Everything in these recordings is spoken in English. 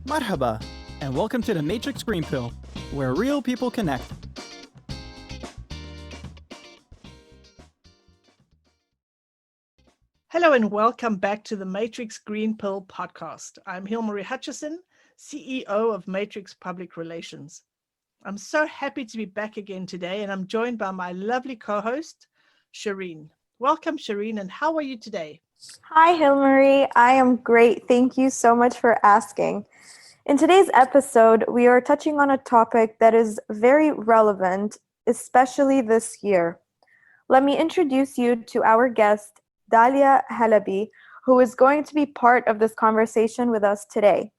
Marhaba, and welcome to the Matrix Green Pill, where real people connect. Hello and welcome back to the Matrix Green Pill podcast. I'm Hilmarie Hutchison, CEO of Matrix Public Relations. I'm so happy to be back again today, and I'm joined by my lovely co-host, Shireen. Welcome, Shireen, and how are you today? Hi, Hilmarie. I am great. Thank you so much for asking. In today's episode, we are touching on a topic that is very relevant, especially this year. Let me introduce you to our guest, Dalia Halabi, who is going to be part of this conversation with us today.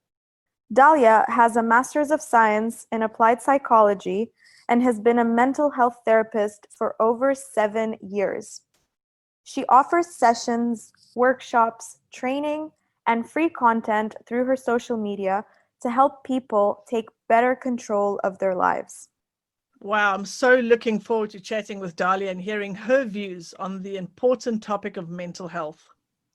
Dalia has a Master's of Science in Applied Psychology and has been a mental health therapist for over 7 years. She offers sessions, workshops, training, and free content through her social media to help people take better control of their lives. Wow, I'm so looking forward to chatting with Dalia and hearing her views on the important topic of mental health.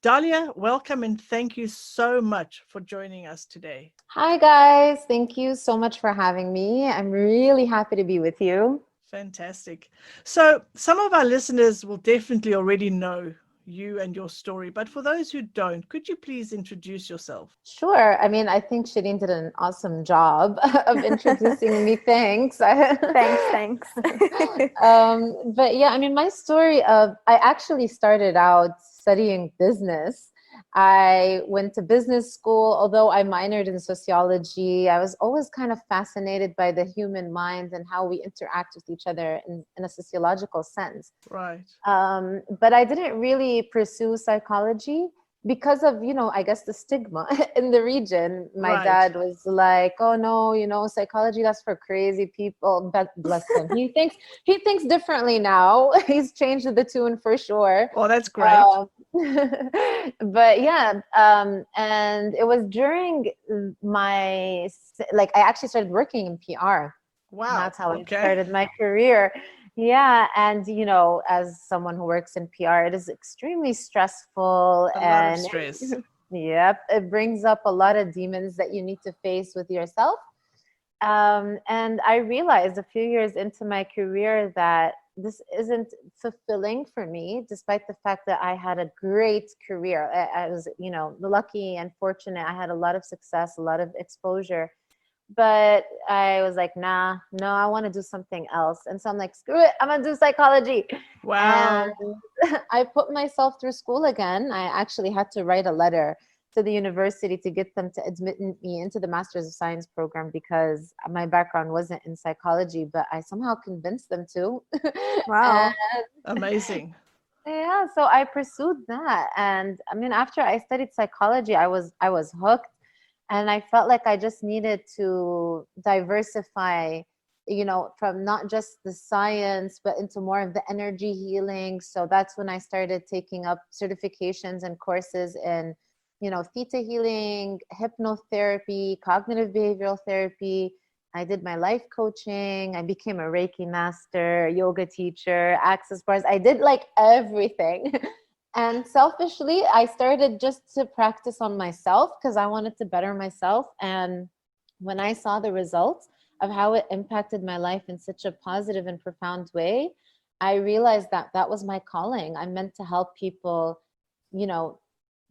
Dalia, welcome and thank you so much for joining us today. Hi, guys. Thank you so much for having me. I'm really happy to be with you. Fantastic. So some of our listeners will definitely already know you and your story, but for those who don't, could you please introduce yourself? Sure. I mean, I think Shireen did an awesome job of introducing me. Thanks. Thanks. But yeah, I mean, my story I actually started out studying business. I went to business school, although I minored in sociology. I was always kind of fascinated by the human mind and how we interact with each other in a sociological sense. Right. But I didn't really pursue psychology because of, I guess the stigma in the region. My dad was like, oh no, psychology, that's for crazy people. But bless him. He thinks differently now. He's changed the tune for sure. Oh, that's great. But yeah, and it was during I actually started working in PR. Wow. That's how I started my career. Yeah. And, as someone who works in PR, it is extremely stressful. A lot of stress. Yep. It brings up a lot of demons that you need to face with yourself. And I realized a few years into my career that this isn't fulfilling for me, despite the fact that I had a great career. I was, lucky and fortunate. I had a lot of success, a lot of exposure. But I was like, no, I want to do something else. And so I'm like, screw it, I'm going to do psychology. Wow. And I put myself through school again. I actually had to write a letter to the university to get them to admit me into the Master's of Science program because my background wasn't in psychology, but I somehow convinced them to. Wow. Amazing. Yeah, so I pursued that. And I mean, after I studied psychology, I was hooked. And I felt like I just needed to diversify, from not just the science, but into more of the energy healing. So that's when I started taking up certifications and courses in, theta healing, hypnotherapy, cognitive behavioral therapy. I did my life coaching. I became a Reiki master, yoga teacher, access bars. I did like everything. And selfishly, I started just to practice on myself because I wanted to better myself. And when I saw the results of how it impacted my life in such a positive and profound way, I realized that that was my calling. I'm meant to help people,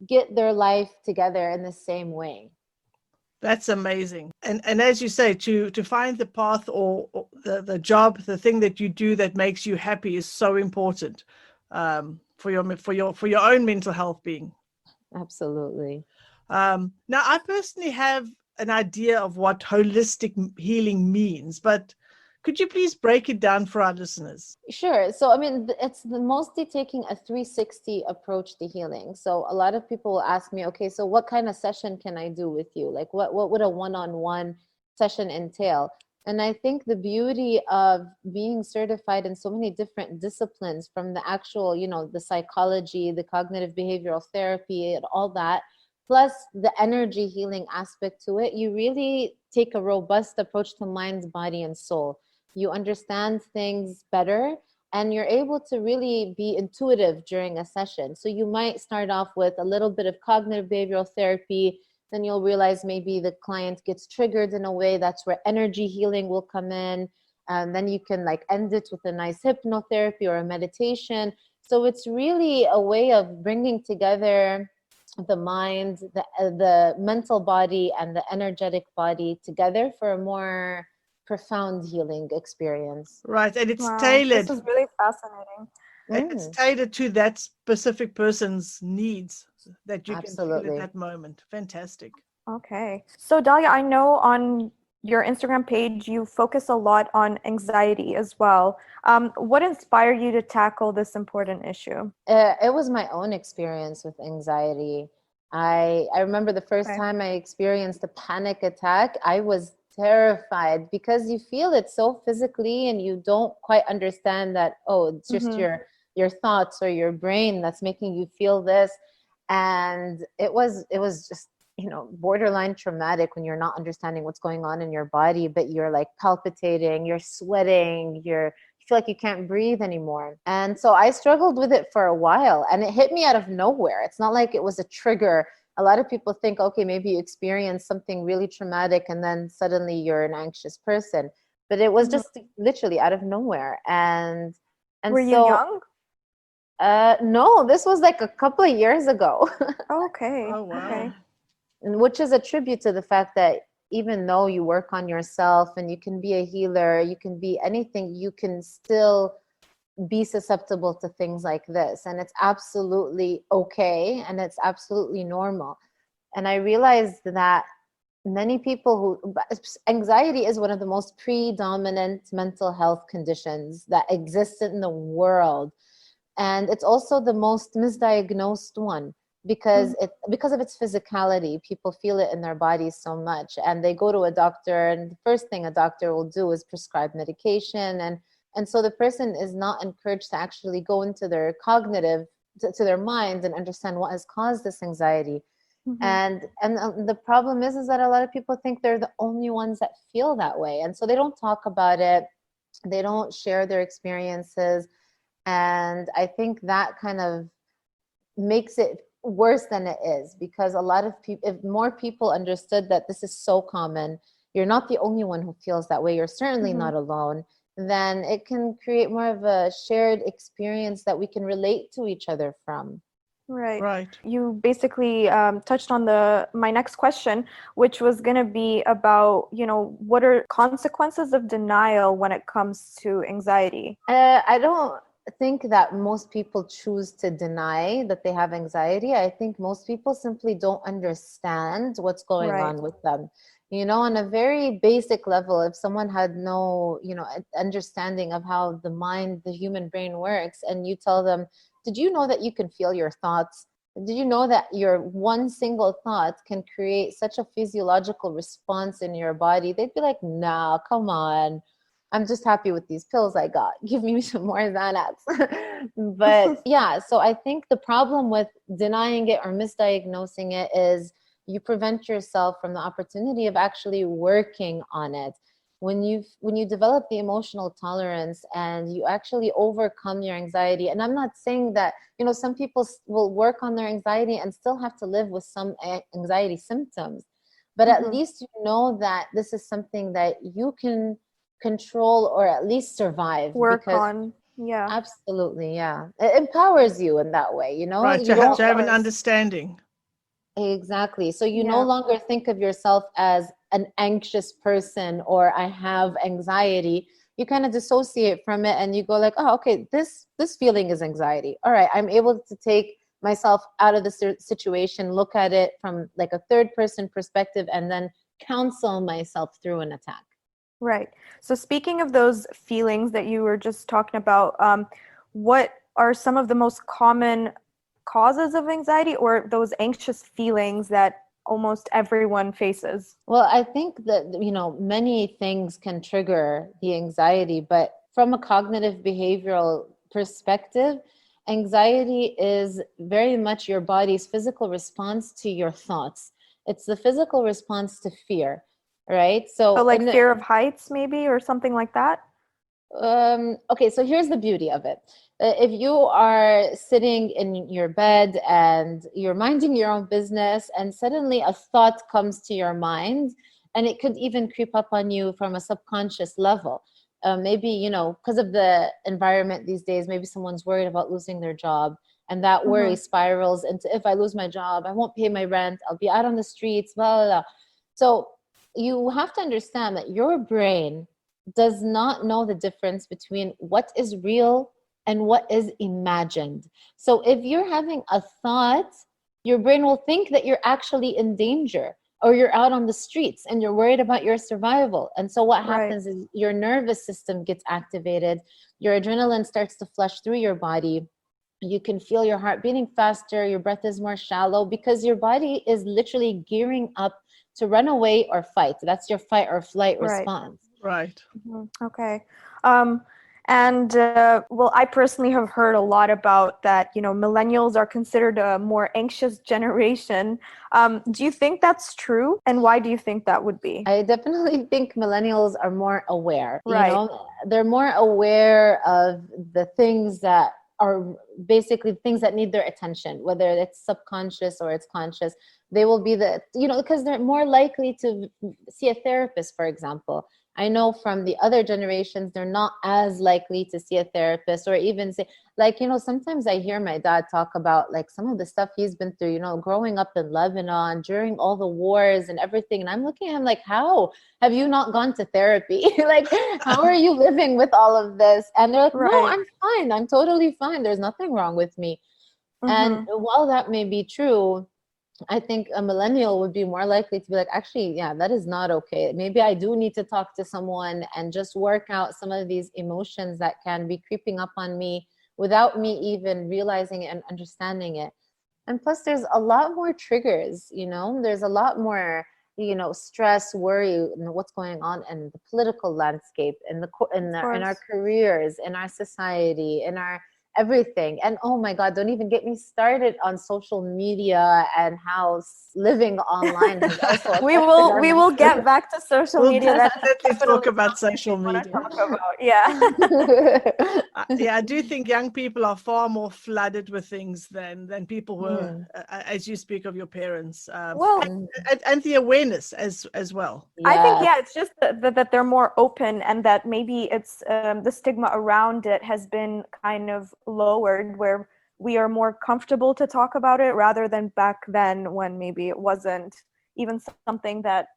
get their life together in the same way. That's amazing. And as you say, to find the path or the job, the thing that you do that makes you happy is so important. For your own mental health being. Absolutely. Now, I personally have an idea of what holistic healing means, but could you please break it down for our listeners? Sure. So, I mean, it's mostly taking a 360 approach to healing. So a lot of people will ask me, okay, so what kind of session can I do with you? Like what would a one-on-one session entail? And I think the beauty of being certified in so many different disciplines, from the actual, the psychology, the cognitive behavioral therapy, and all that, plus the energy healing aspect to it, you really take a robust approach to mind, body, and soul. You understand things better, and you're able to really be intuitive during a session. So you might start off with a little bit of cognitive behavioral therapy, then you'll realize maybe the client gets triggered in a way. That's where energy healing will come in. And then you can like end it with a nice hypnotherapy or a meditation. So it's really a way of bringing together the mind, the mental body, and the energetic body together for a more profound healing experience. Right. And it's Wow, tailored. this is really fascinating. And it's tailored to that specific person's needs that you can feel Absolutely. at that moment. Fantastic. Okay. So Dalia, I know on your Instagram page, you focus a lot on anxiety as well. What inspired you to tackle this important issue? It was my own experience with anxiety. I remember the first Okay. time I experienced a panic attack, I was terrified because you feel it so physically and you don't quite understand that, oh, it's just your thoughts or your brain that's making you feel this. And it was just, borderline traumatic when you're not understanding what's going on in your body, but you're like palpitating, you're sweating, you feel like you can't breathe anymore. And so I struggled with it for a while, and it hit me out of nowhere. It's not like it was a trigger. A lot of people think, okay, maybe you experienced something really traumatic and then suddenly you're an anxious person. But it was just literally out of nowhere. And Were you young? No, this was like a couple of years ago. Okay. Oh, wow. Okay. Which is a tribute to the fact that even though you work on yourself and you can be a healer, you can be anything, you can still be susceptible to things like this. And it's absolutely okay. And it's absolutely normal. And I realized that many people anxiety is one of the most predominant mental health conditions that exist in the world. And it's also the most misdiagnosed one because of its physicality. People feel it in their bodies so much, and they go to a doctor, and the first thing a doctor will do is prescribe medication, and so the person is not encouraged to actually go into their cognitive to their mind and understand what has caused this anxiety. And the problem is that a lot of people think they're the only ones that feel that way, and so they don't talk about it, they don't share their experiences. And I think that kind of makes it worse than it is, because a lot of people, if more people understood that this is so common, you're not the only one who feels that way, you're certainly not alone, then it can create more of a shared experience that we can relate to each other from. Right. You basically touched on my next question, which was going to be about, what are consequences of denial when it comes to anxiety? I don't think that most people choose to deny that they have anxiety. I think most people simply don't understand what's going on with them. On a very basic level, if someone had no, understanding of how the mind, the human brain works, and you tell them, did you know that you can feel your thoughts? Did you know that your one single thought can create such a physiological response in your body? They'd be like, nah, come on. I'm just happy with these pills I got. Give me some more Xanax. But yeah, so I think the problem with denying it or misdiagnosing it is you prevent yourself from the opportunity of actually working on it. When you develop the emotional tolerance and you actually overcome your anxiety, and I'm not saying that, some people will work on their anxiety and still have to live with some anxiety symptoms, but at least you know that this is something that you can control or at least survive. Work on. Yeah. Absolutely. Yeah. It empowers you in that way, Right. To have an understanding. Exactly. So you no longer think of yourself as an anxious person or I have anxiety. You kind of dissociate from it and you go like, oh, okay, this feeling is anxiety. All right, I'm able to take myself out of the situation, look at it from like a third person perspective, and then counsel myself through an attack. Right. So speaking of those feelings that you were just talking about, what are some of the most common causes of anxiety or those anxious feelings that almost everyone faces? Well, I think that, many things can trigger the anxiety, but from a cognitive behavioral perspective, anxiety is very much your body's physical response to your thoughts. It's the physical response to fear, right? So like fear of heights maybe or something like that? Okay, so here's the beauty of it. If you are sitting in your bed and you're minding your own business, and suddenly a thought comes to your mind, and it could even creep up on you from a subconscious level. Maybe, because of the environment these days, maybe someone's worried about losing their job, and that worry spirals into, if I lose my job, I won't pay my rent, I'll be out on the streets, blah, blah, blah. So you have to understand that your brain does not know the difference between what is real and what is imagined. So if you're having a thought, your brain will think that you're actually in danger, or you're out on the streets and you're worried about your survival. And so what happens is your nervous system gets activated, your adrenaline starts to flush through your body. You can feel your heart beating faster, your breath is more shallow, because your body is literally gearing up to run away or fight. That's your fight or flight response. Right. Okay. Well, I personally have heard a lot about that, millennials are considered a more anxious generation. Do you think that's true? And why do you think that would be? I definitely think millennials are more aware. Right. They're more aware of the things that are basically things that need their attention, whether it's subconscious or it's conscious. They will be because they're more likely to see a therapist, for example. I know from the other generations, they're not as likely to see a therapist, or even say, sometimes I hear my dad talk about some of the stuff he's been through, growing up in Lebanon during all the wars and everything. And I'm looking at him like, how have you not gone to therapy? How are you living with all of this? And they're like, no, I'm fine. I'm totally fine. There's nothing wrong with me. And while that may be true, I think a millennial would be more likely to be like, actually, yeah, that is not okay. Maybe I do need to talk to someone and just work out some of these emotions that can be creeping up on me without me even realizing it and understanding it. And plus, there's a lot more triggers, there's a lot more, stress, worry, and what's going on in the political landscape, in our careers, in our society, in our everything. And oh my God, don't even get me started on social media and how living online has also we will get back to social media. Definitely talk about social media. Yeah. Yeah, I do think young people are far more flooded with things than people were, as you speak of your parents. And the awareness as well. Yeah. I think, it's just that they're more open, and that maybe it's the stigma around it has been kind of lowered, where we are more comfortable to talk about it, rather than back then when maybe it wasn't even something that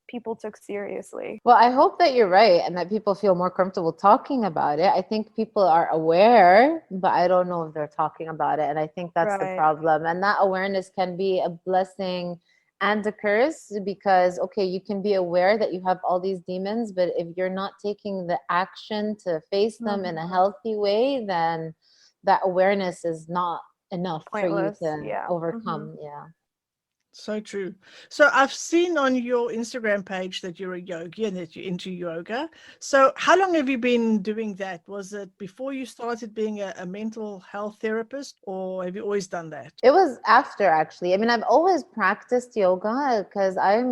people took seriously. Well, I hope that you're right, and that people feel more comfortable talking about it. I think people are aware, but I don't know if they're talking about it. And I think that's the problem. And that awareness can be a blessing and a curse, because, okay, you can be aware that you have all these demons, but if you're not taking the action to face them in a healthy way, then that awareness is not enough pointless for you to overcome. Yeah. So true. So I've seen on your Instagram page that you're a yogi and that you're into yoga. So how long have you been doing that? Was it before you started being a mental health therapist, or have you always done that? It was after, actually. I mean, I've always practiced yoga because I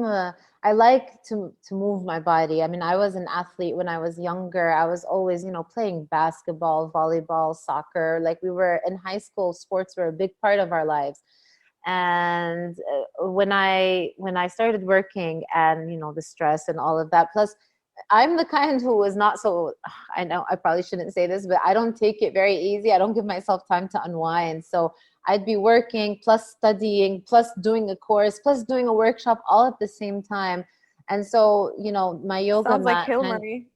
like to move my body. I mean, I was an athlete when I was younger. I was always, playing basketball, volleyball, soccer. We were in high school, sports were a big part of our lives. And when I started working, and the stress and all of that, plus I'm the kind who is not so, I know I probably shouldn't say this, but I don't take it very easy. I don't give myself time to unwind. So I'd be working, plus studying, plus doing a course, plus doing a workshop, all at the same time. And so, my yoga sounds mat like Hilary.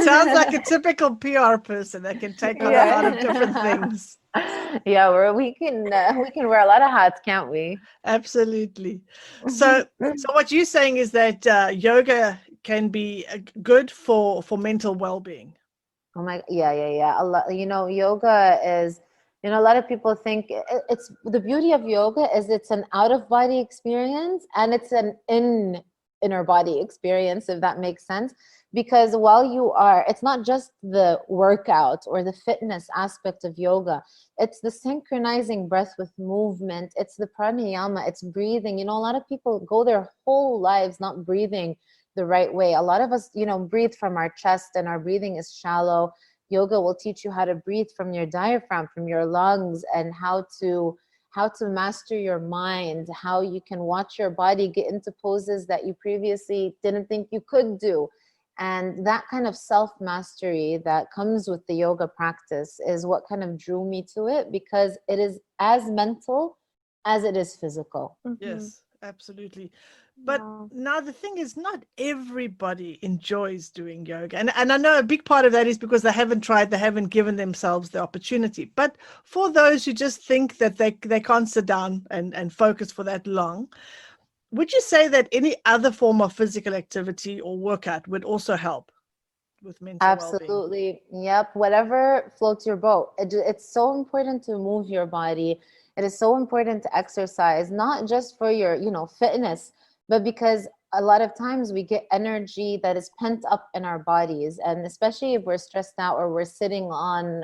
Sounds like a typical PR person that can take on a lot of different things. Yeah, we can wear a lot of hats, can't we? Absolutely. So what you're saying is that yoga can be good for mental well-being. Oh my, yeah. A lot, yoga is, a lot of people think it's the beauty of yoga is it's an out-of-body experience, and it's an inner body experience, if that makes sense. Because it's not just the workout or the fitness aspect of yoga, it's the synchronizing breath with movement, it's the pranayama, it's breathing. A lot of people go their whole lives not breathing the right way. A lot of us, breathe from our chest and our breathing is shallow. Yoga will teach you how to breathe from your diaphragm, from your lungs, and how to master your mind, how you can watch your body get into poses that you previously didn't think you could do. And that kind of self-mastery that comes with the yoga practice is what kind of drew me to it, because it is as mental as it is physical. Yes, absolutely. But Wow. now the thing is, not everybody enjoys doing yoga. And I know a big part of that is because they haven't tried, they haven't given themselves the opportunity. But for those who just think that they can't sit down and focus for that long, would you say that any other form of physical activity or workout would also help with mental well-being? Absolutely. Yep. Whatever floats your boat. It's so important to move your body. It is so important to exercise, not just for your, fitness, but because a lot of times we get energy that is pent up in our bodies. And especially if we're stressed out or we're sitting on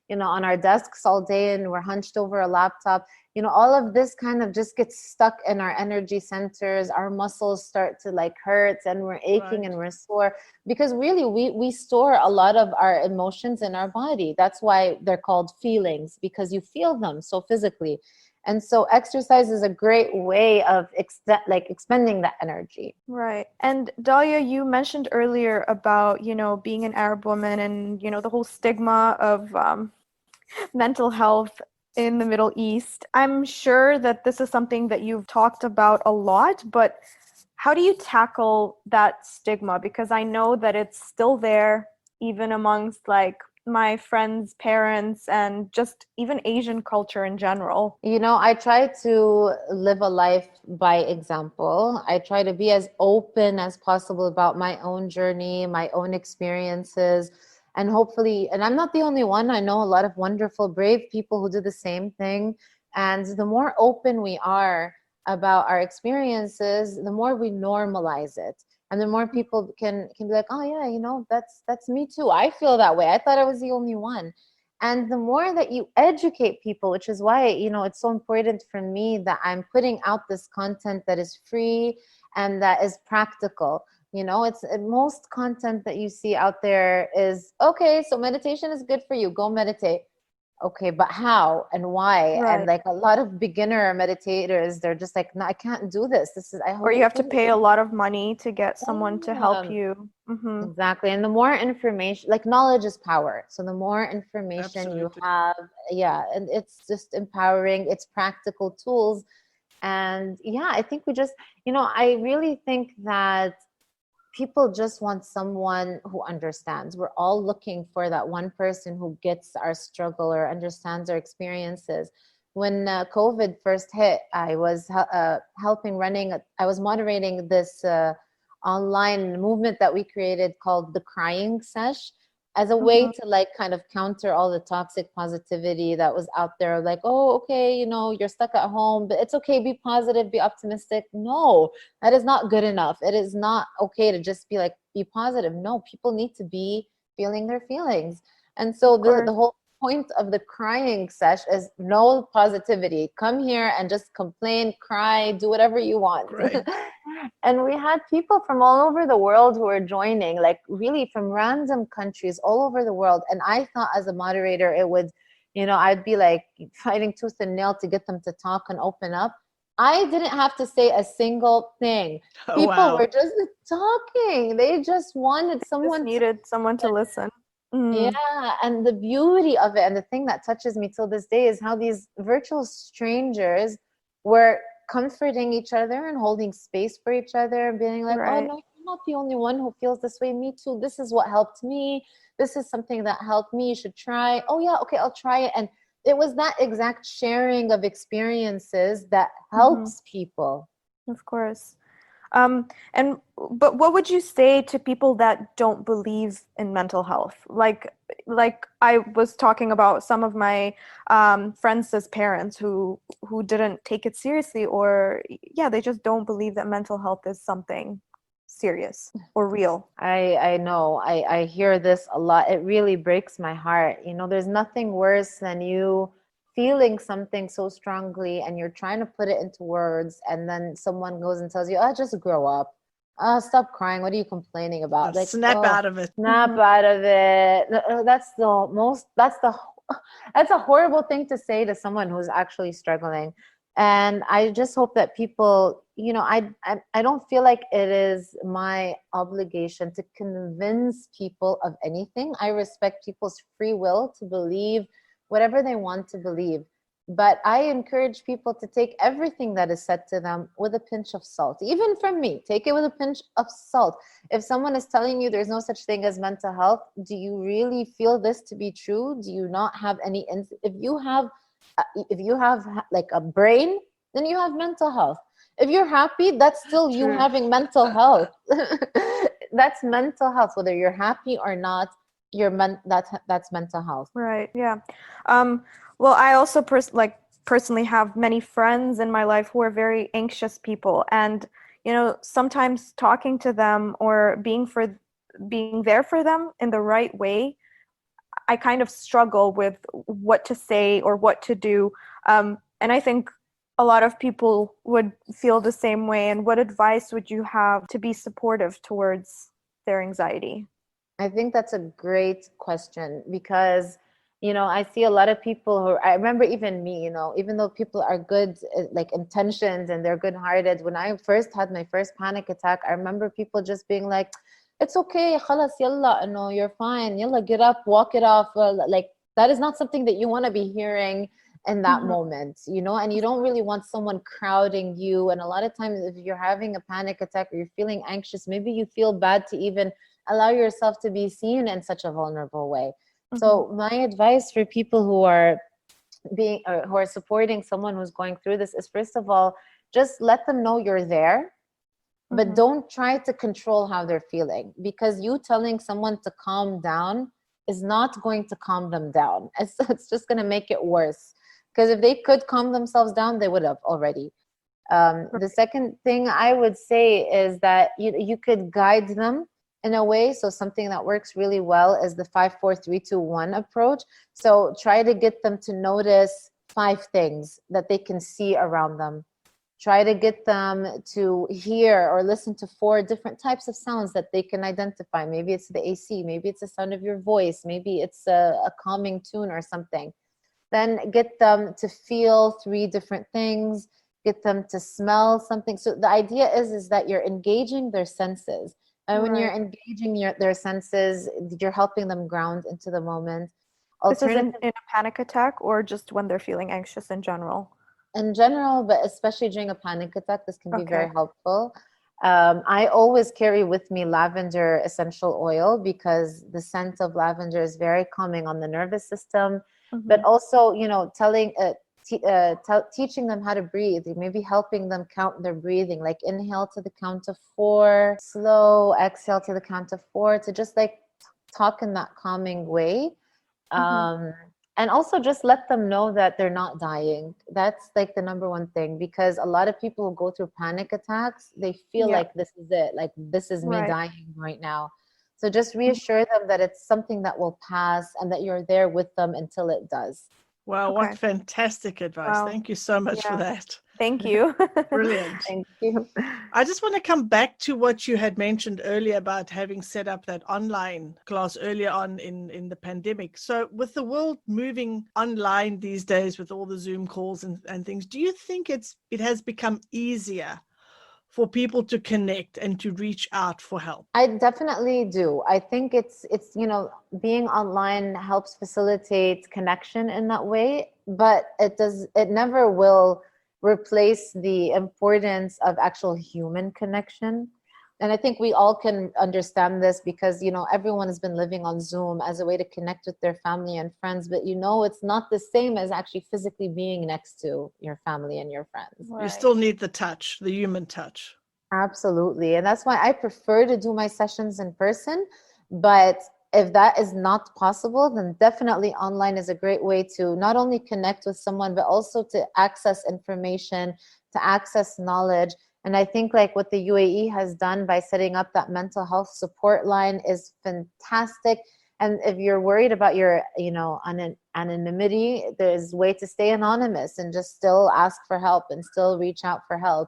our desks all day and we're hunched over a laptop, all of this kind of just gets stuck in our energy centers. Our muscles start to hurt and we're aching Right. and we're sore, because really we store a lot of our emotions in our body. That's why they're called feelings, because you feel them so physically. And so exercise is a great way of expending that energy. Right. And Dalia, you mentioned earlier about, being an Arab woman and, the whole stigma of mental health in the Middle East. I'm sure that this is something that you've talked about a lot, but how do you tackle that stigma? Because I know that it's still there, even amongst my friends' parents and just even Asian culture in general. I try to live a life by example. I try to be as open as possible about my own journey, my own experiences. And hopefully, and I'm not the only one, I know a lot of wonderful, brave people who do the same thing. And the more open we are about our experiences, the more we normalize it. And the more people can be like, oh yeah, that's me too. I feel that way. I thought I was the only one. And the more that you educate people, which is why, it's so important for me that I'm putting out this content that is free and that is practical. It's most content that you see out there is, okay, so meditation is good for you. Go meditate. Okay, but how and why? And Right. a lot of beginner meditators, they're just like, no, I can't do this. Or you have to pay a lot of money to get someone to help Yeah. you. Exactly. And the more information, knowledge is power. So the more information you Absolutely. have, yeah, and it's just empowering, it's practical tools. And yeah, I think I really think that people just want someone who understands. We're all looking for that one person who gets our struggle or understands our experiences. When COVID first hit, I was I was moderating this online movement that we created called the Crying Sesh, as a way to kind of counter all the toxic positivity that was out there. Oh, okay, you're stuck at home, but it's okay, be positive, be optimistic. No, that is not good enough. It is not okay to just be positive. No, people need to be feeling their feelings. And so the whole point of the crying sesh is no positivity. Come here and just complain, cry, do whatever you want. Great. And we had people from all over the world who were joining, really from random countries all over the world. And I thought as a moderator, it would, I'd be fighting tooth and nail to get them to talk and open up. I didn't have to say a single thing. Oh, People wow. were just talking. They just wanted someone needed someone to listen. Yeah, and the beauty of it, and the thing that touches me till this day, is how these virtual strangers were comforting each other and holding space for each other and being like, oh Right. no, you're not the only one who feels this way. Me too. This is what helped me. This is something that helped me. You should try. Oh yeah, okay, I'll try it. And it was that exact sharing of experiences that helps people. Of course. But what would you say to people that don't believe in mental health? Like I was talking about some of my friends as parents who didn't take it seriously, or they just don't believe that mental health is something serious or real. I know. I hear this a lot. It really breaks my heart. There's nothing worse than you feeling something so strongly and you're trying to put it into words, and then someone goes and tells you, oh, just grow up. oh, stop crying. What are you complaining about? Like, Snap out of it. snap out of it. That's a horrible thing to say to someone who's actually struggling. And I just hope that people, I don't feel like it is my obligation to convince people of anything. I respect people's free will to believe whatever they want to believe. But I encourage people to take everything that is said to them with a pinch of salt. Even from me, take it with a pinch of salt. If someone is telling you there's no such thing as mental health, do you really feel this to be true? Do you not have any if you have like a brain, then you have mental health. If you're happy, that's still you having mental health. That's mental health, whether you're happy or not. That's mental health. Right. Yeah. Well, I also personally have many friends in my life who are very anxious people, and sometimes talking to them or being there for them in the right way, I kind of struggle with what to say or what to do. And I think a lot of people would feel the same way. And what advice would you have to be supportive towards their anxiety? I think that's a great question because, I see a lot of people who, I remember even me, even though people are good, like intentioned and they're good hearted. When I first had my first panic attack, I remember people just being like, it's okay, khalas, yalla, no, you're fine. Yalla, get up, walk it off. Like that is not something that you want to be hearing in that moment, and you don't really want someone crowding you. And a lot of times if you're having a panic attack or you're feeling anxious, maybe you feel bad to even allow yourself to be seen in such a vulnerable way. So my advice for people who are supporting someone who's going through this is, first of all, just let them know you're there, but don't try to control how they're feeling, because you telling someone to calm down is not going to calm them down. It's just going to make it worse, because if they could calm themselves down, they would have already. The second thing I would say is that you could guide them in a way. So something that works really well is the 5, 4, 3, 2, 1 approach. So try to get them to notice 5 things that they can see around them. Try to get them to hear or listen to 4 different types of sounds that they can identify. Maybe it's the AC, maybe it's the sound of your voice, maybe it's a calming tune or something. Then get them to feel 3 different things, get them to smell something. So the idea is that you're engaging their senses. And when you're engaging their senses, you're helping them ground into the moment. This is in a panic attack or just when they're feeling anxious in general? In general, but especially during a panic attack, this can be very helpful. I always carry with me lavender essential oil because the scent of lavender is very calming on the nervous system, but also, teaching them how to breathe, maybe helping them count their breathing, like inhale to the count of 4, slow exhale to the count of 4, to just like talk in that calming way. And also just let them know that they're not dying. That's like the number one thing, because a lot of people who go through panic attacks, they feel like this is it, like this is me dying right now. So just reassure them that it's something that will pass and that you're there with them until it does. Wow, what fantastic advice. Wow. Thank you so much for that. Thank you. Brilliant. Thank you. I just want to come back to what you had mentioned earlier about having set up that online class earlier on in the pandemic. So with the world moving online these days with all the Zoom calls and things, do you think it has become easier for people to connect and to reach out for help? I definitely do. I think it's being online helps facilitate connection in that way, but it never will replace the importance of actual human connection. And I think we all can understand this because, everyone has been living on Zoom as a way to connect with their family and friends, but it's not the same as actually physically being next to your family and your friends. Right. You still need the touch, the human touch. Absolutely. And that's why I prefer to do my sessions in person. But if that is not possible, then definitely online is a great way to not only connect with someone, but also to access information, to access knowledge. And I think like what the UAE has done by setting up that mental health support line is fantastic. And if you're worried about your, anonymity, there's a way to stay anonymous and just still ask for help and still reach out for help.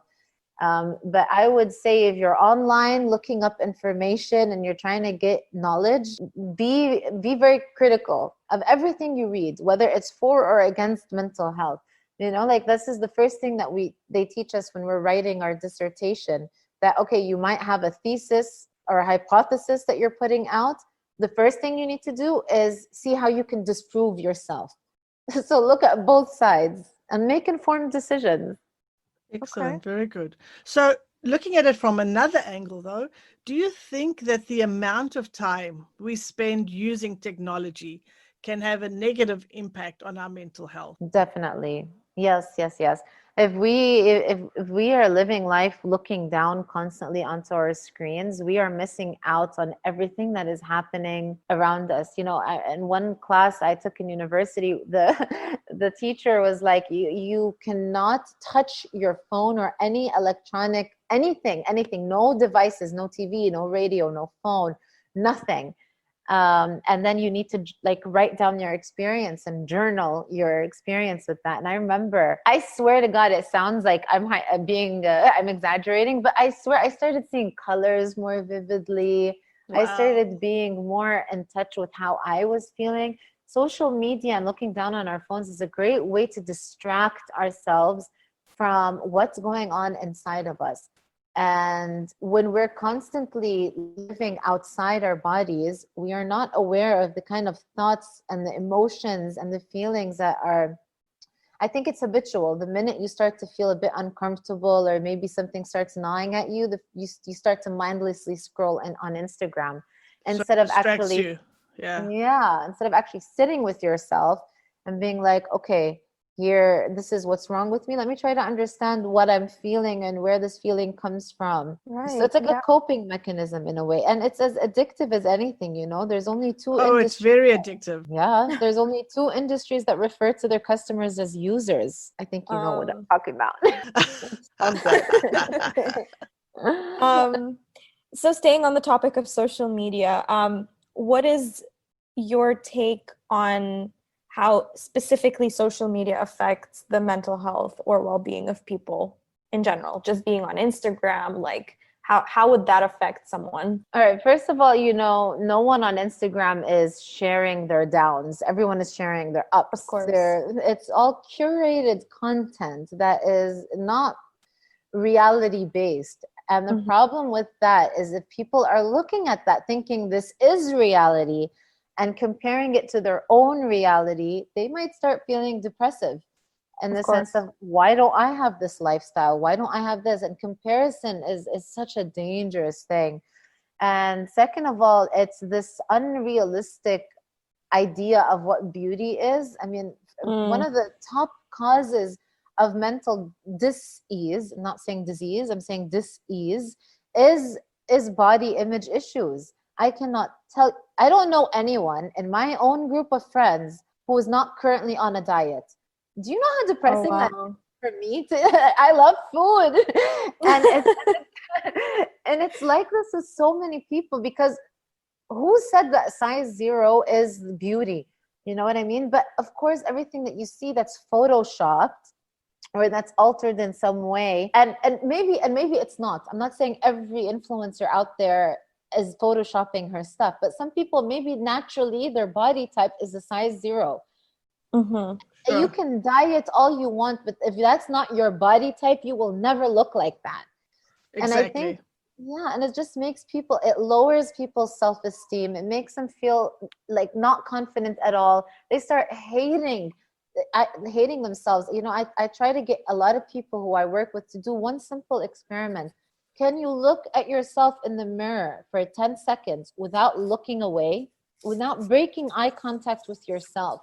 But I would say if you're online looking up information and you're trying to get knowledge, be very critical of everything you read, whether it's for or against mental health. Like this is the first thing that they teach us when we're writing our dissertation, that, okay, you might have a thesis or a hypothesis that you're putting out. The first thing you need to do is see how you can disprove yourself. So look at both sides and make informed decisions. Excellent. Okay. Very good. So looking at it from another angle, though, do you think that the amount of time we spend using technology can have a negative impact on our mental health? Definitely. Yes. If we are living life looking down constantly onto our screens, we are missing out on everything that is happening around us. In one class I took in university, the teacher was like, you cannot touch your phone or any electronic, anything, no devices, no TV, no radio, no phone, nothing. And then you need to write down your experience and journal your experience with that. And I remember, I swear to God, it sounds like I'm exaggerating, but I swear I started seeing colors more vividly. Wow. I started being more in touch with how I was feeling. Social media and looking down on our phones is a great way to distract ourselves from what's going on inside of us. And when we're constantly living outside our bodies, we are not aware of the kind of thoughts and the emotions and the feelings that are, I think it's habitual. The minute you start to feel a bit uncomfortable or maybe something starts gnawing at you, you start to mindlessly scroll on Instagram instead of actually, instead of actually sitting with yourself and being like, okay, this is what's wrong with me. Let me try to understand what I'm feeling and where this feeling comes from. Right. So it's like a coping mechanism in a way. And it's as addictive as anything, There's only two industries. It's very addictive. Yeah. There's only two industries that refer to their customers as users. I think you know what I'm talking about. So staying on the topic of social media, what is your take on how specifically social media affects the mental health or well-being of people in general? Just being on Instagram, how would that affect someone? All right. First of all, no one on Instagram is sharing their downs. Everyone is sharing their ups. Of course. It's all curated content that is not reality-based. And the problem with that is if people are looking at that thinking this is reality, and comparing it to their own reality, they might start feeling depressive in the sense of, why don't I have this lifestyle? Why don't I have this? And comparison is such a dangerous thing. And second of all, it's this unrealistic idea of what beauty is. I mean, one of the top causes of mental dis-ease, I'm not saying disease, I'm saying dis-ease, is body image issues. I don't know anyone in my own group of friends who is not currently on a diet. Do you know how depressing that is for me? I love food. And it's like this with so many people, because who said that size 0 is beauty? You know what I mean? But of course, everything that you see that's photoshopped or that's altered in some way, and maybe it's not. I'm not saying every influencer out there is photoshopping her stuff, but some people, maybe naturally their body type is a size 0. Sure. You can diet all you want, but if that's not your body type, you will never look like that. Exactly. And I think, and it just makes it lowers people's self-esteem. It makes them feel like not confident at all. They start hating themselves. I try to get a lot of people who I work with to do one simple experiment. Can you look at yourself in the mirror for 10 seconds without looking away, without breaking eye contact with yourself?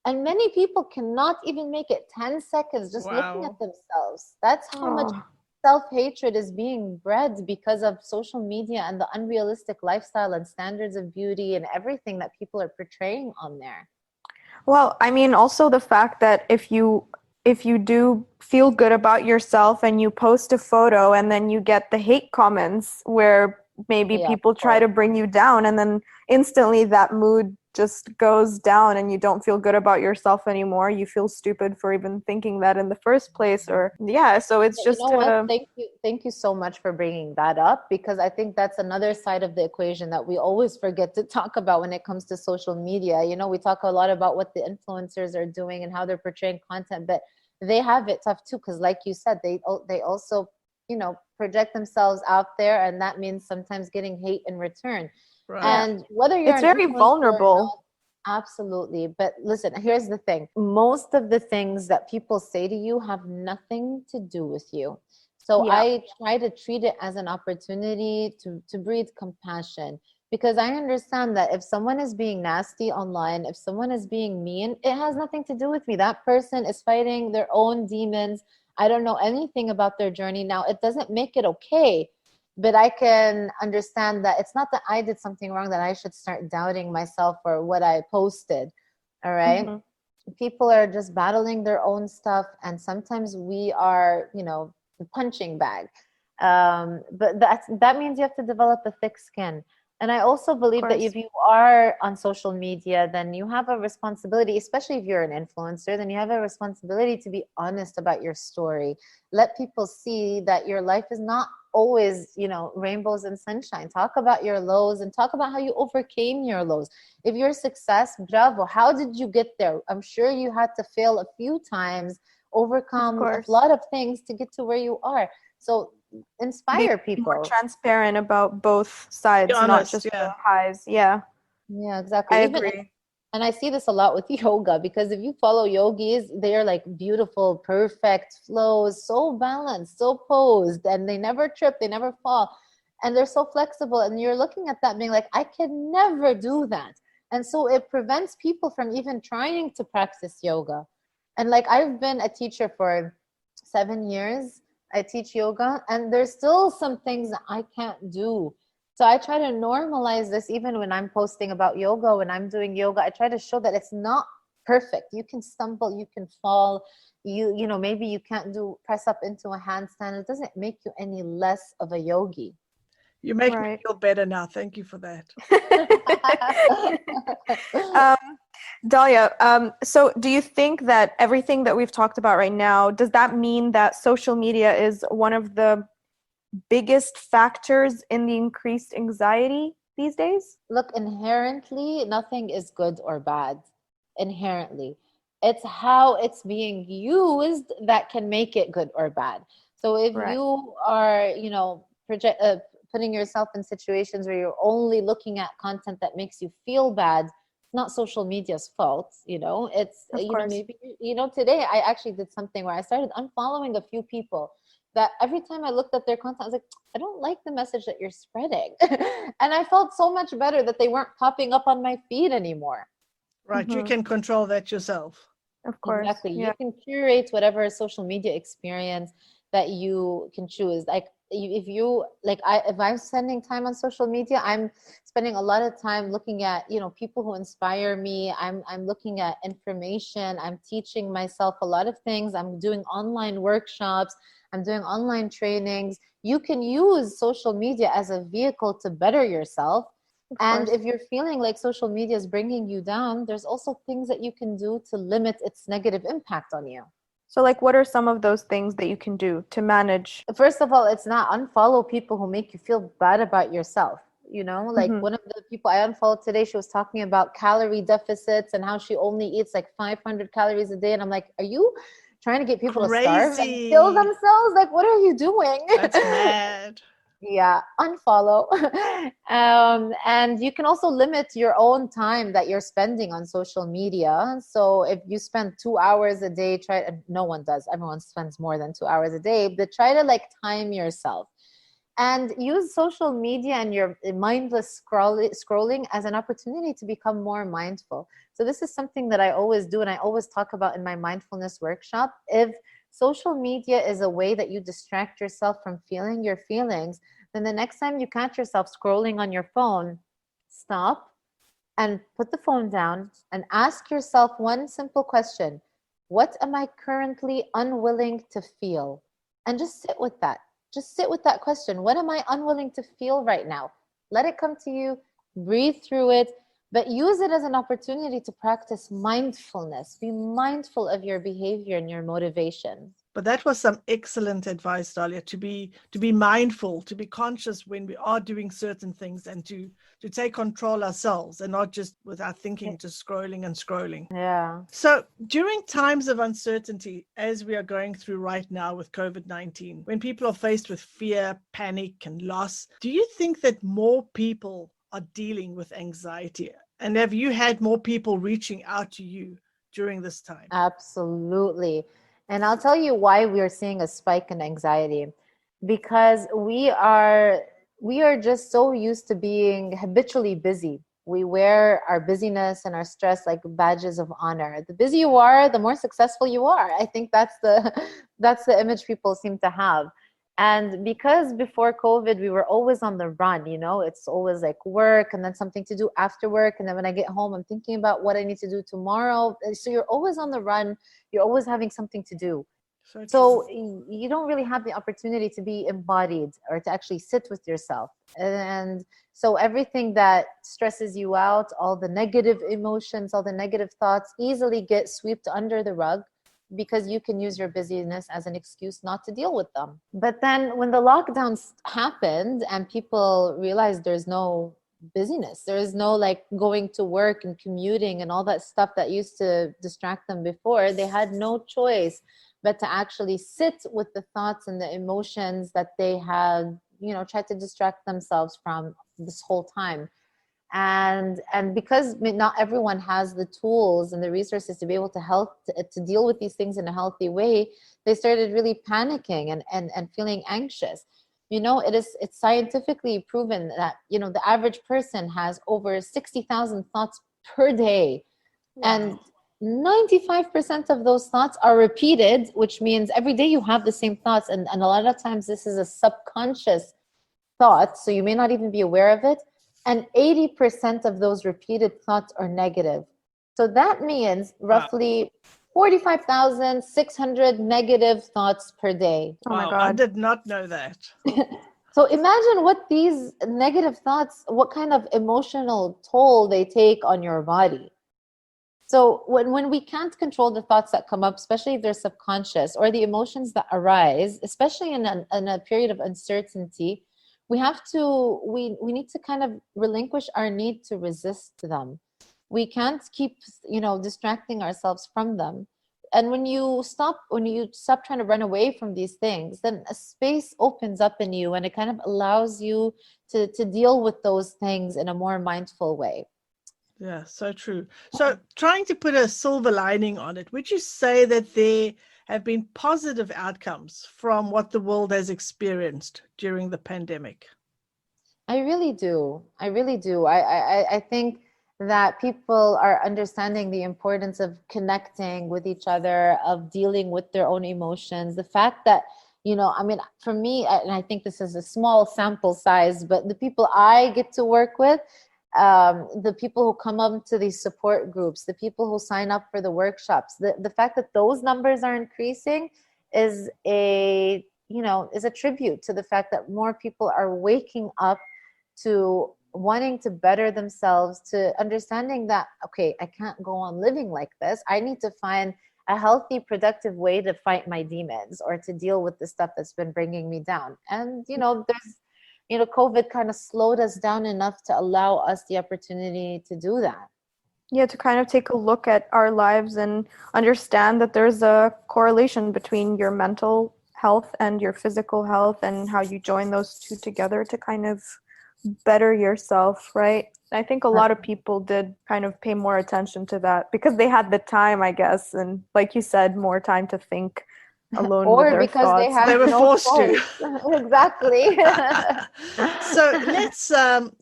And many people cannot even make it 10 seconds just looking at themselves. That's how much self-hatred is being bred because of social media and the unrealistic lifestyle and standards of beauty and everything that people are portraying on there. Well, I mean, also the fact that if you do feel good about yourself and you post a photo and then you get the hate comments where maybe people try to bring you down, and then instantly that mood just goes down and you don't feel good about yourself anymore. You feel stupid for even thinking that in the first place. Or yeah, so it's You just know what? Thank you so much for bringing that up, because I think that's another side of the equation that we always forget to talk about when it comes to social media. We talk a lot about what the influencers are doing and how they're portraying content, but they have it tough too, because like you said, they also project themselves out there, and that means sometimes getting hate in return. Right. And whether you're it's an very influencer vulnerable. or not, absolutely. But listen, here's the thing. Most of the things that people say to you have nothing to do with you. So Yeah. I try to treat it as an opportunity to breed compassion, because I understand that if someone is being nasty online, if someone is being mean, it has nothing to do with me. That person is fighting their own demons. I don't know anything about their journey. Now, it doesn't make it okay, but I can understand that it's not that I did something wrong that I should start doubting myself or what I posted. All right. Mm-hmm. People are just battling their own stuff, and sometimes we are, the punching bag. But that means you have to develop a thick skin. And I also believe that if you are on social media, then you have a responsibility, especially if you're an influencer, then you have a responsibility to be honest about your story. Let people see that your life is not always, rainbows and sunshine. Talk about your lows and talk about how you overcame your lows. If you're a success, bravo. How did you get there? I'm sure you had to fail a few times, overcome a lot of things to get to where you are. So inspire people. More transparent about both sides, not just the highs. Yeah, exactly. I agree. And I see this a lot with yoga, because if you follow yogis, they are like beautiful, perfect flows, so balanced, so posed, and they never trip, they never fall, and they're so flexible. And you're looking at that being like, I can never do that. And so it prevents people from even trying to practice yoga. And like, I've been a teacher for 7 years. I teach yoga, and there's still some things that I can't do. So I try to normalize this. Even when I'm posting about yoga, when I'm doing yoga, I try to show that it's not perfect. You can stumble, you can fall, maybe you can't press up into a handstand. It doesn't make you any less of a yogi. You make me feel better now. Thank you for that. Dalia, so do you think that everything that we've talked about right now, does that mean that social media is one of the biggest factors in the increased anxiety these days? Look, inherently, nothing is good or bad. Inherently. It's how it's being used that can make it good or bad. So if you are, putting yourself in situations where you're only looking at content that makes you feel bad, it's not social media's fault. It's, maybe, today I actually did something where I started unfollowing a few people that every time I looked at their content, I was like, I don't like the message that you're spreading. And I felt so much better that they weren't popping up on my feed anymore. Right. You can control that yourself. Of course. Exactly. Yeah. You can curate whatever social media experience that you can choose. Like if I'm spending time on social media, I'm spending a lot of time looking at, people who inspire me. I'm looking at information. I'm teaching myself a lot of things. I'm doing online workshops. I'm doing online trainings. You can use social media as a vehicle to better yourself. And if you're feeling like social media is bringing you down, there's also things that you can do to limit its negative impact on you. So like, what are some of those things that you can do to manage? First of all, it's not unfollow people who make you feel bad about yourself. One of the people I unfollowed today, she was talking about calorie deficits and how she only eats like 500 calories a day. And I'm like, are you trying to get people to starve and kill themselves? Like, what are you doing? That's mad. Yeah, unfollow. And you can also limit your own time that you're spending on social media. So if you spend 2 hours a day, no one does. Everyone spends more than 2 hours a day, but try to time yourself. And use social media and your mindless scrolling as an opportunity to become more mindful. So this is something that I always do, and I always talk about in my mindfulness workshop. If social media is a way that you distract yourself from feeling your feelings, then the next time you catch yourself scrolling on your phone, stop and put the phone down and ask yourself one simple question. What am I currently unwilling to feel? And just sit with that. Just sit with that question. What am I unwilling to feel right now? Let it come to you. Breathe through it. but use it as an opportunity to practice mindfulness. Be mindful of your behavior and your motivation. But that was some excellent advice, Dalia, to be mindful, to be conscious when we are doing certain things, and to take control ourselves, and not just with our thinking, just scrolling and scrolling. Yeah. So during times of uncertainty, as we are going through right now with COVID-19, when people are faced with fear, panic, and loss, do you think that more people are dealing with anxiety? And have you had more people reaching out to you during this time? Absolutely. And I'll tell you why we are seeing a spike in anxiety. Because we are just so used to being habitually busy. We wear our busyness and our stress like badges of honor. The busier you are, the more successful you are. I think that's the image people seem to have. And because before COVID, we were always on the run, it's always like work and then something to do after work. And then when I get home, I'm thinking about what I need to do tomorrow. So you're always on the run. You're always having something to do. So you don't really have the opportunity to be embodied or to actually sit with yourself. And so everything that stresses you out, all the negative emotions, all the negative thoughts easily get swept under the rug, because you can use your busyness as an excuse not to deal with them. But then when the lockdowns happened and people realized there's no busyness, there is no like going to work and commuting and all that stuff that used to distract them before, they had no choice but to actually sit with the thoughts and the emotions that they had, tried to distract themselves from this whole time. And because not everyone has the tools and the resources to be able to help to deal with these things in a healthy way, they started really panicking and feeling anxious. It's scientifically proven that, the average person has over 60,000 thoughts per day. Wow. And 95% of those thoughts are repeated, which means every day you have the same thoughts. And a lot of times this is a subconscious thought, so you may not even be aware of it. And 80% of those repeated thoughts are negative. So that means roughly 45,600 negative thoughts per day. Oh my God. I did not know that. So imagine what these negative thoughts, what kind of emotional toll they take on your body. So when we can't control the thoughts that come up, especially if they're subconscious, or the emotions that arise, especially in a period of uncertainty, we need to kind of relinquish our need to resist them. We can't keep, distracting ourselves from them. And when you stop trying to run away from these things, then a space opens up in you, and it kind of allows you to deal with those things in a more mindful way. Yeah, so true. So trying to put a silver lining on it, would you say that there have been positive outcomes from what the world has experienced during the pandemic? I really do. I think that people are understanding the importance of connecting with each other, of dealing with their own emotions. The fact that, for me, and I think this is a small sample size, but the people I get to work with, the people who come up to these support groups, the people who sign up for the workshops, the fact that those numbers are increasing is a tribute to the fact that more people are waking up to wanting to better themselves, to understanding that, okay, I can't go on living like this. I need to find a healthy, productive way to fight my demons or to deal with the stuff that's been bringing me down. And, COVID kind of slowed us down enough to allow us the opportunity to do that. Yeah, to kind of take a look at our lives and understand that there's a correlation between your mental health and your physical health, and how you join those two together to kind of better yourself, right? I think a lot of people did kind of pay more attention to that because they had the time, I guess, and like you said, more time to think alone or with their because thoughts. They were forced to. Exactly. So let's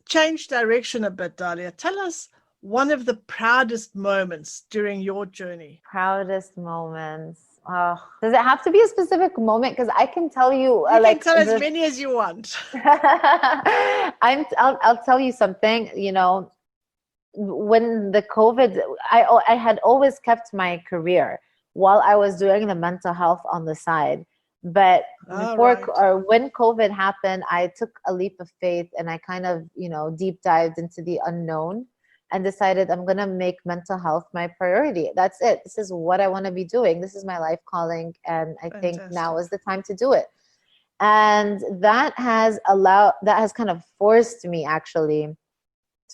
change direction a bit, Dalia. Tell us one of the proudest moments during your journey. Proudest moments. Does it have to be a specific moment? Because I can tell you. You can tell as many as you want. I'll tell you something. When the COVID, I had always kept my career while I was doing the mental health on the side. But when COVID happened, I took a leap of faith and I kind of, deep dived into the unknown. and decided I'm going to make mental health my priority. That's it. This is what I want to be doing. This is my life calling. And I think now is the time to do it. And that has kind of forced me actually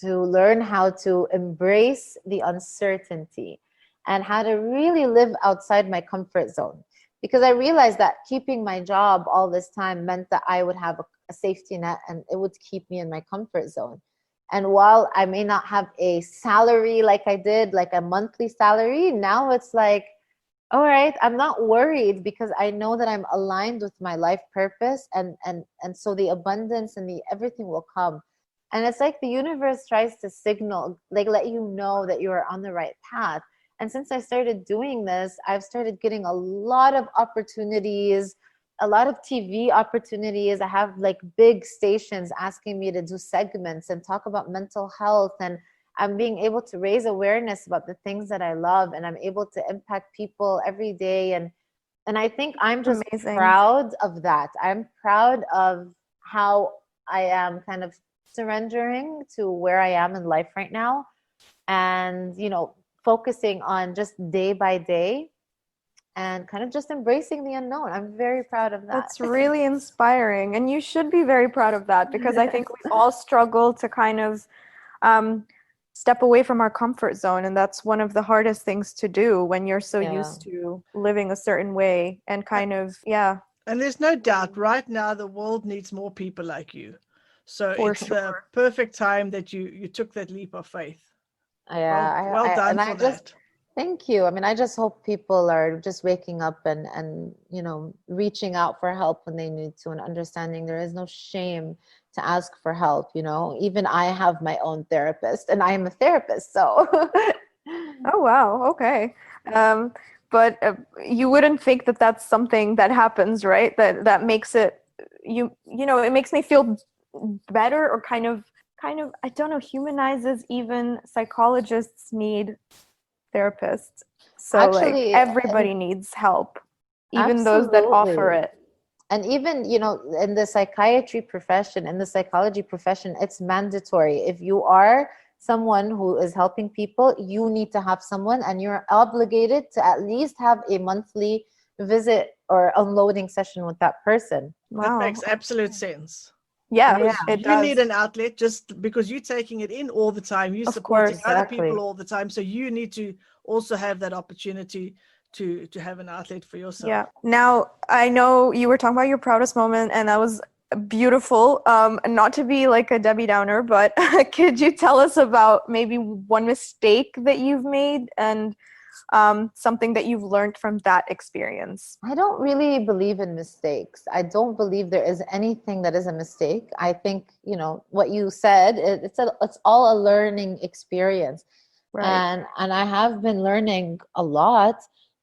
to learn how to embrace the uncertainty and how to really live outside my comfort zone. Because I realized that keeping my job all this time meant that I would have a safety net and it would keep me in my comfort zone. And while I may not have a salary like I did, like a monthly salary, now it's like, all right, I'm not worried because I know that I'm aligned with my life purpose, and so the abundance and the everything will come. And it's like the universe tries to signal, like let you know that you are on the right path. And since I started doing this, I've started getting a lot of opportunities, a lot of TV opportunities. I have like big stations asking me to do segments and talk about mental health, and I'm being able to raise awareness about the things that I love, and I'm able to impact people every day. And I think I'm just proud of that. I'm proud of how I am kind of surrendering to where I am in life right now, and, you know, focusing on just day by day and kind of just embracing the unknown. I'm very proud of that. That's really inspiring. And you should be very proud of that, because I think we all struggle to kind of step away from our comfort zone. And that's one of the hardest things to do when you're so used to living a certain way and kind of, And there's no doubt right now the world needs more people like you. So it's the perfect time that you took that leap of faith. Yeah, well done for that. Thank you. I mean, I just hope people are just waking up and you know, reaching out for help when they need to, and understanding there is no shame to ask for help. You know, even I have my own therapist, and I am a therapist. So. Oh, wow. Okay. But you wouldn't think that that's something that happens, right? That makes it, you know, it makes me feel better, or kind of, I don't know, humanizes. Even psychologists need therapists. So actually, like everybody needs help, even those that offer it. And even, you know, in the psychiatry profession, in the psychology profession, it's mandatory. If you are someone who is helping people, you need to have someone, and you're obligated to at least have a monthly visit or unloading session with that person. Wow. That makes absolute sense. Yeah, it does. Need an outlet, just because you're taking it in all the time. You're supporting other people all the time. So you need to also have that opportunity to have an outlet for yourself. Yeah. Now, I know you were talking about your proudest moment, and that was beautiful. Not to be like a Debbie Downer, but could you tell us about maybe one mistake that you've made, and something that you've learned from that experience? I don't really believe in mistakes. I don't believe there is anything that is a mistake. I think, you know, what you said, it's all a learning experience. Right. And I have been learning a lot,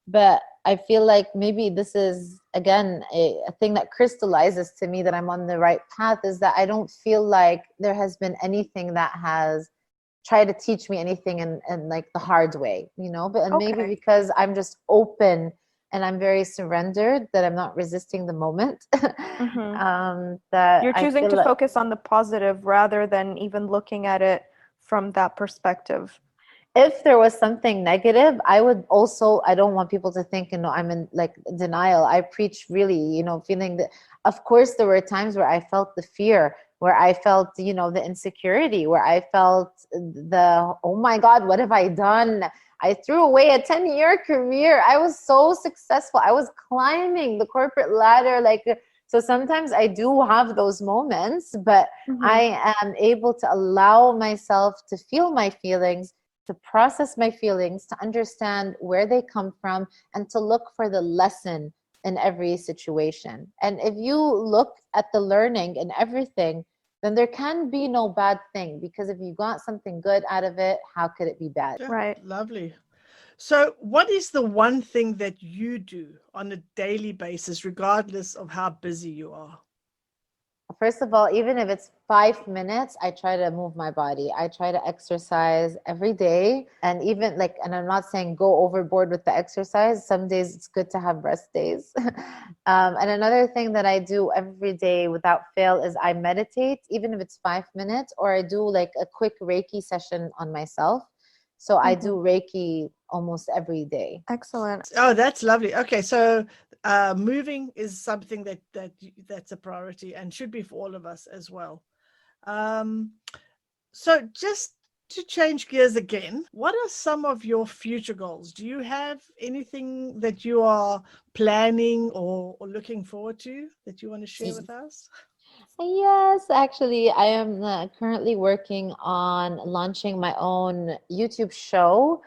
but I feel like maybe this is, again, a thing that crystallizes to me that I'm on the right path, is that I don't feel like there has been anything that has tried to teach me anything in like the hard way, you know, but maybe because I'm just open and I'm very surrendered, that I'm not resisting the moment. That you're choosing to focus on the positive rather than even looking at it from that perspective. If there was something negative, I don't want people to think, you know, I'm in like denial. I preach really, you know, feeling that, of course, there were times where I felt the fear, where I felt, you know, the insecurity, where I felt oh my God, what have I done? I threw away a 10-year career. I was so successful. I was climbing the corporate ladder. So sometimes I do have those moments, but I am able to allow myself to feel my feelings, to process my feelings, to understand where they come from, and to look for the lesson in every situation. And if you look at the learning in everything, then there can be no bad thing, because if you got something good out of it, how could it be bad? Yeah, right. Lovely. So what is the one thing that you do on a daily basis, regardless of how busy you are? First of all, even if it's 5 minutes, I try to move my body. I try to exercise every day. And even like, and I'm not saying go overboard with the exercise. Some days it's good to have rest days. And another thing that I do every day without fail is I meditate, even if it's 5 minutes, or I do like a quick Reiki session on myself. So I do Reiki almost every day. Excellent. Oh, that's lovely. Okay, so moving is something that's a priority and should be for all of us as well. So just to change gears again, what are some of your future goals? Do you have anything that you are planning or looking forward to that you want to share with us? Yes, actually, I am currently working on launching my own YouTube show,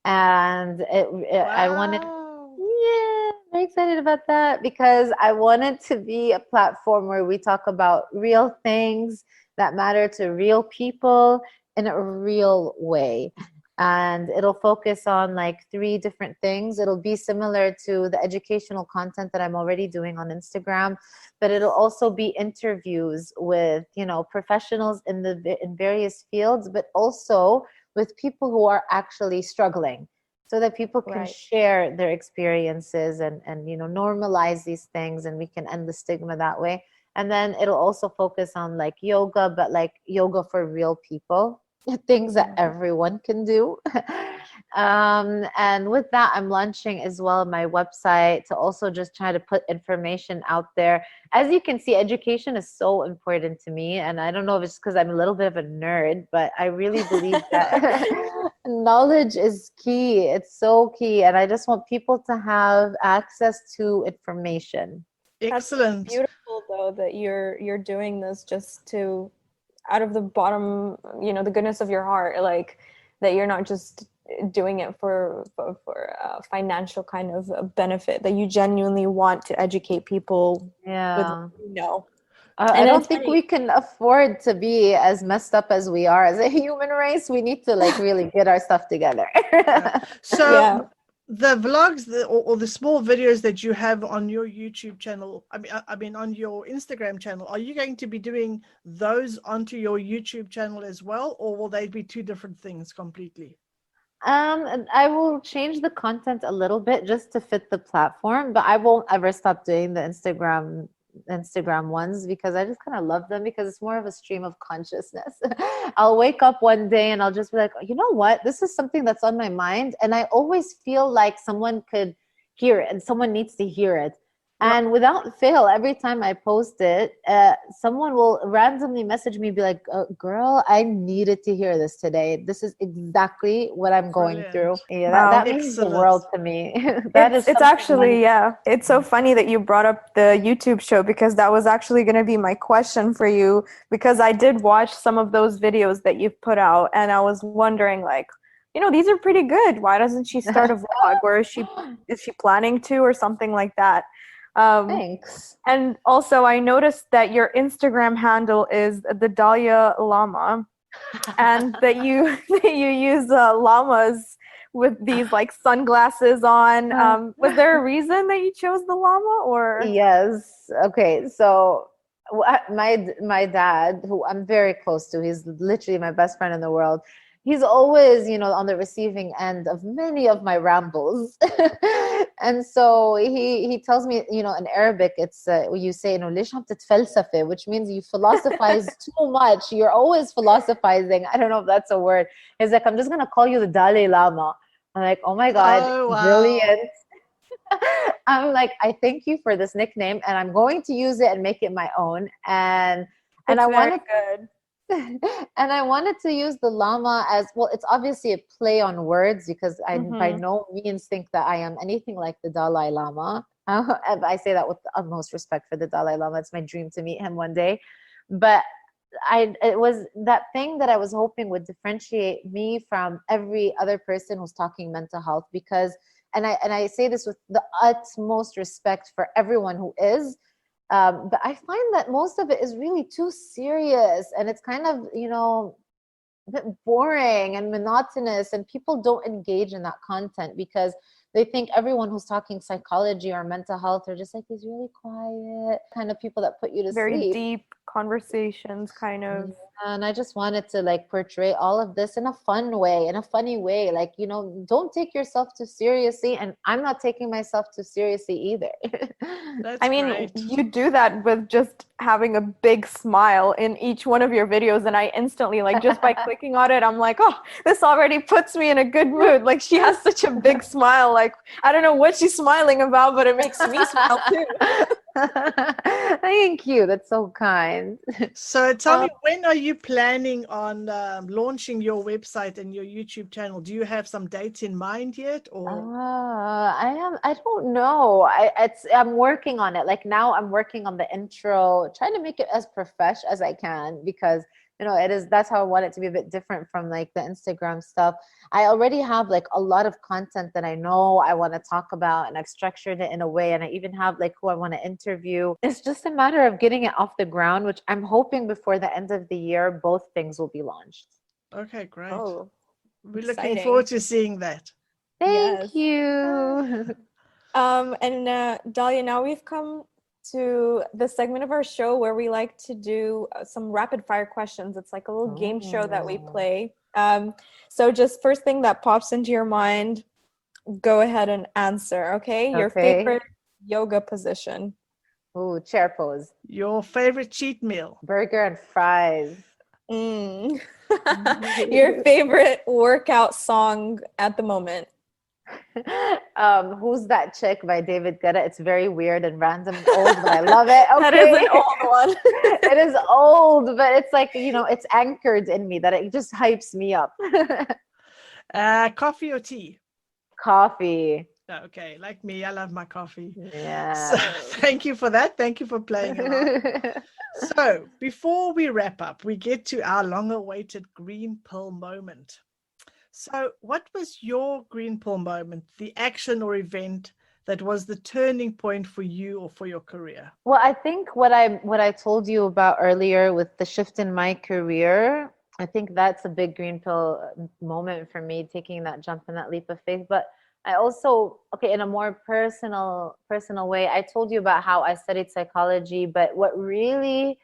and I wanted, Wow. yeah, very excited about that because I want it to be a platform where we talk about real things that matter to real people in a real way. And it'll focus on like 3 different things. It'll be similar to the educational content that I'm already doing on Instagram, but it'll also be interviews with, you know, professionals in various fields, but also with people who are actually struggling, so that people can Right. share their experiences and you know, normalize these things, and we can end the stigma that way. And then it'll also focus on like yoga, but like yoga for real people, things that everyone can do. And with that, I'm launching as well my website to also just try to put information out there. As you can see, education is so important to me. And I don't know if it's because I'm a little bit of a nerd, but I really believe that knowledge is key. It's so key. And I just want people to have access to information. Excellent. That's beautiful though that you're doing this just to, out of the bottom, you know, the goodness of your heart, like that you're not just doing it for financial kind of benefit, that you genuinely want to educate people Yeah. with what you know. I And don't it's think funny. we can afford to be as messed up as we are as a human race. We need to like really get our stuff together. So Yeah. the vlogs or the small videos that you have on your YouTube channel, I mean on your Instagram channel, are you going to be doing those onto your YouTube channel as well, or will they be 2 different things completely? And I will change the content a little bit just to fit the platform, but I won't ever stop doing the Instagram ones because I just kind of love them because it's more of a stream of consciousness. I'll wake up one day and I'll just be like, you know what? This is something that's on my mind. And I always feel like someone could hear it and someone needs to hear it. And without fail, every time I post it, someone will randomly message me, be like, girl, I needed to hear this today. This is exactly what I'm going through. Brilliant. Yeah, Wow. that means the Excellent. world to me. That is It's something actually, yeah, it's so funny that you brought up the YouTube show because that was actually going to be my question for you, because I did watch some of those videos that you've put out and I was wondering like, you know, these are pretty good. Why doesn't she start a vlog? Or is she planning to, or something like that? Thanks. And also I noticed that your Instagram handle is the Dalia Llama, and that you use llamas with these like sunglasses on. Was there a reason that you chose the llama, or? Yes. Okay. So my dad, who I'm very close to, he's literally my best friend in the world. He's always, you know, on the receiving end of many of my rambles. And so he tells me, you know, in Arabic, it's you say, you know, ليش عم تتفلسفي, which means you philosophize too much. You're always philosophizing. I don't know if that's a word. He's like, I'm just gonna call you the Dalai Lama. I'm like, oh my God, Oh, wow. brilliant. I'm like, I thank you for this nickname, and I'm going to use it and make it my own. And I wanted good. and I wanted to use the llama as well. It's obviously a play on words because I by no means think that I am anything like the Dalai Lama. And I say that with the utmost respect for the Dalai Lama. It's my dream to meet him one day. But it was that thing that I was hoping would differentiate me from every other person who's talking mental health, because and I say this with the utmost respect for everyone who is, but I find that most of it is really too serious, and it's kind of, you know, a bit boring and monotonous, and people don't engage in that content because they think everyone who's talking psychology or mental health are just like these really quiet kind of people that put you to Very sleep. deep conversations kind of. And I just wanted to like portray all of this in a fun way, in a funny way. Like, don't take yourself too seriously. And I'm not taking myself too seriously either. That's I mean, great. you do that with just having a big smile in each one of your videos, and I instantly, like, just by clicking on it, I'm like, oh, this already puts me in a good mood. Like, she has such a big smile. Like, I don't know what she's smiling about, but it makes me smile too. Thank you. That's so kind. So tell me, when are you planning on launching your website and your YouTube channel? Do you have some dates in mind yet, or? I don't know. I'm working on it. Like now I'm working on the intro, trying to make it as profesh as I can, because that's how I want it to be a bit different from like the Instagram stuff. I already have like a lot of content that I know I want to talk about, and I've structured it in a way, and I even have like who I want to interview. It's just a matter of getting it off the ground, which I'm hoping before the end of the year, both things will be launched. Okay, great. Oh, we're exciting. looking forward to seeing that. Thank you. And Dalia, now we've come to the segment of our show where we like to do some rapid fire questions. It's like a little game show that we play. So just first thing that pops into your mind, go ahead and answer, okay? Your favorite yoga position. Ooh, chair pose. Your favorite cheat meal. Burger and fries. Your favorite workout song at the moment. Who's That Chick by David Guetta. It's very weird and random and old, but I love it. Okay. That is an old one. It is old, but it's like, it's anchored in me that it just hypes me up. Coffee or tea? Coffee. Okay, like me, I love my coffee. Yeah. So, thank you for that. Thank you for playing along. So before we wrap up, we get to our long-awaited green pill moment. So what was your green pill moment, the action or event that was the turning point for you or for your career? Well, I think what I told you about earlier with the shift in my career, I think that's a big green pill moment for me, taking that jump and that leap of faith. But I also, in a more personal way, I told you about how I studied psychology, but what really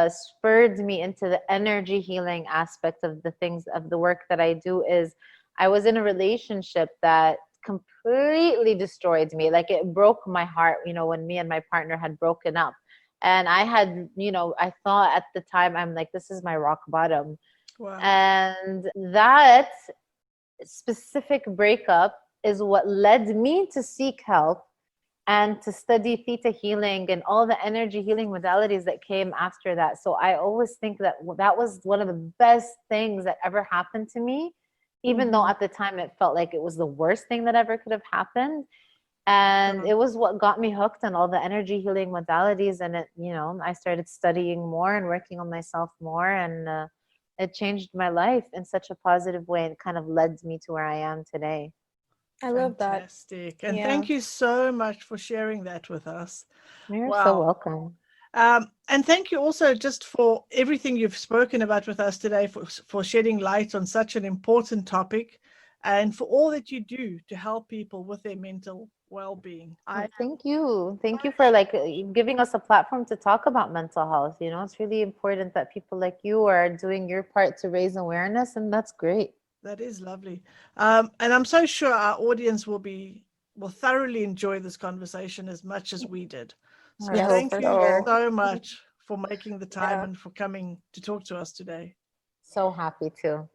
spurred me into the energy healing aspect of the work that I do is I was in a relationship that completely destroyed me. Like it broke my heart, when me and my partner had broken up. And I had, I thought at the time, I'm like, this is my rock bottom. Wow. And that specific breakup is what led me to seek help and to study theta healing and all the energy healing modalities that came after that. So I always think that that was one of the best things that ever happened to me, even though at the time it felt like it was the worst thing that ever could have happened. And it was what got me hooked on all the energy healing modalities. And it, I started studying more and working on myself more, and it changed my life in such a positive way and kind of led me to where I am today. I love that. Fantastic. And thank you so much for sharing that with us. You're so welcome. And thank you also just for everything you've spoken about with us today, for shedding light on such an important topic, and for all that you do to help people with their mental well-being. Thank you for giving us a platform to talk about mental health. It's really important that people like you are doing your part to raise awareness, and that's great. That is lovely. And I'm so sure our audience will thoroughly enjoy this conversation as much as we did. So thank you so much for making the time and for coming to talk to us today. So happy to.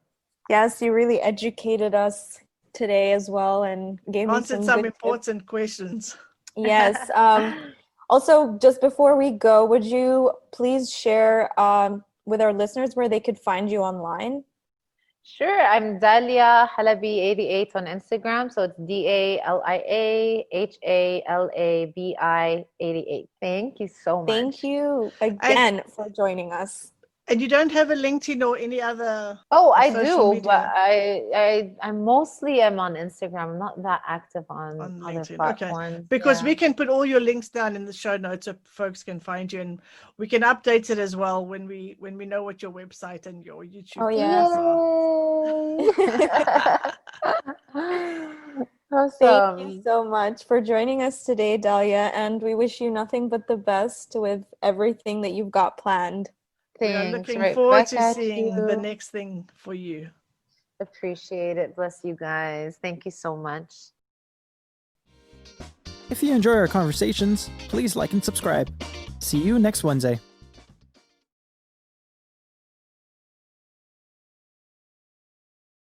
Yes, you really educated us today as well and gave me some important questions. Yes. Also, just before we go, would you please share with our listeners where they could find you online? Sure. I'm Dalia Halabi 88 on Instagram. So it's DALIA HALABI 88. Thank you so much. Thank you again for joining us. And you don't have a LinkedIn or any other? I do, media? But I mostly am on Instagram. I'm not that active on other LinkedIn. platforms. Okay. Because we can put all your links down in the show notes so folks can find you, and we can update it as well when we know what your website and your YouTube. Oh yes. Thank you Awesome. so much for joining us today, Dalia, and we wish you nothing but the best with everything that you've got planned. We are Thanks. looking Right forward back to at seeing the you. next thing for you. Appreciate it. Bless you guys. Thank you so much. If you enjoy our conversations, please like and subscribe. See you next Wednesday.